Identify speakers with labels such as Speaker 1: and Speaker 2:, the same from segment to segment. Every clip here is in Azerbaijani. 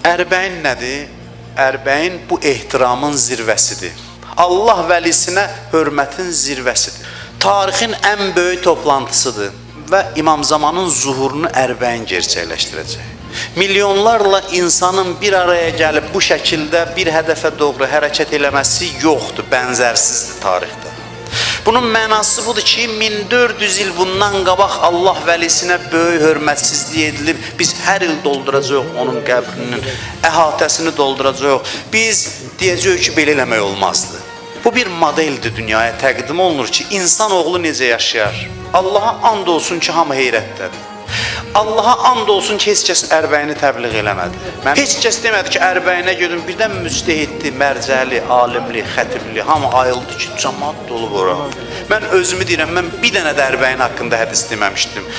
Speaker 1: Ərbəin nədir? Ərbəin bu ehtiramın zirvəsidir. Allah vəlisinə hörmətin zirvəsidir. Tarixin ən böyük toplantısıdır və İmam Zamanın zuhurunu Ərbəin gerçəkləşdirəcək. Milyonlarla insanın bir araya gəlib bu şəkildə bir hədəfə doğru hərəkət eləməsi yoxdur, bənzərsizdir tarixdə. Bunun mənası budur ki, 1400 il bundan qabaq Allah vəlisinə böyük hörmətsizlik edilib, biz hər il dolduracaq onun qəbrinin əhatəsini dolduracaq. Biz deyəcəyik ki, belə eləmək olmazdı. Bu bir modeldir, dünyaya təqdim olunur ki, insanoğlu necə yaşayar. Allaha and olsun ki, hamı heyrətdədir. Allaha and olsun ki, heç kəs Ərbəyini təbliğ eləmədi. Heç kəs demədi ki, Ərbəyinə gedin, birdən müctehidli, mərcəli, alimli, xətibli, hamı ayıldı ki, cəmaat dolub ora. Mən özümü deyirəm, mən bir dənə də Ərbəyin haqqında hədis deməmişdim.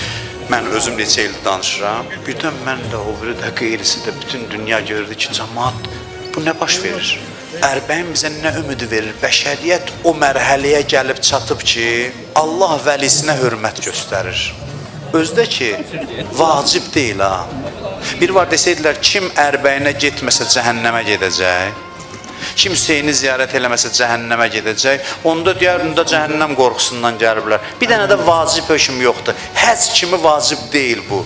Speaker 1: Mən özüm neçə il danışıram. Birdən mən də o biri də qeyrisi də bütün dünya gördü ki, cəmaat bu nə baş verir? Ərbəyin bizə nə ümidi verir? Bəşəriyyət o mərhələyə gəlib çatıb ki, Allah vəlisinə hörmət göstərir. Özdə ki, vacib deyil ha. Bir var desəydilər, kim Ərbəyinə getməsə cəhənnəmə gedəcək, kim Hüseyni ziyarət eləməsə cəhənnəmə gedəcək, onda deyər, onda cəhənnəm qorxusundan gəliblər. Bir dənə də vacib hökm yoxdur. Həc kimi vacib deyil bu.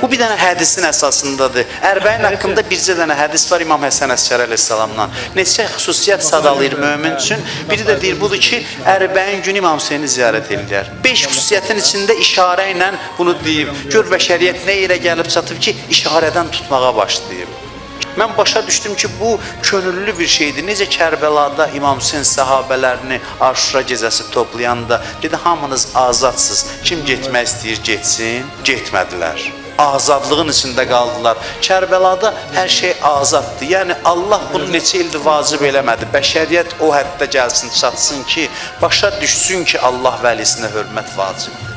Speaker 1: Bu bir dənə hədisin əsasındadır. Ərbəyin haqqında bircə dənə hədis var İmam Həsən Əsgəri əleyhissalamdan. Neçə xüsusiyyət sadalayır mömin üçün. Biri də deyir, budur ki, Ərbəyin günü İmam Hüseyni ziyarət edirlər. 5 xüsusiyyətin içində işarə ilə bunu deyib. Gör bəşəriyyət nə yerə gəlib çatıb ki, işarədən tutmağa başlayıb. Mən başa düşdüm ki, bu könüllü bir şeydir. Necə Kərbəlada İmam Hüseyin səhabələrini Aşura gecəsi toplayanda dedi, hamınız azadsınız. Kim getmək istəyir, getsin. Getmədilər. Azadlığın içində qaldılar. Kərbəlada hər şey azaddır. Yəni Allah bunu neçə ildir vacib eləmədi. Bəşəriyyət o həddə gəlsin, çatsın ki, başa düşsün ki, Allah vəlisinə hörmət vacibdir.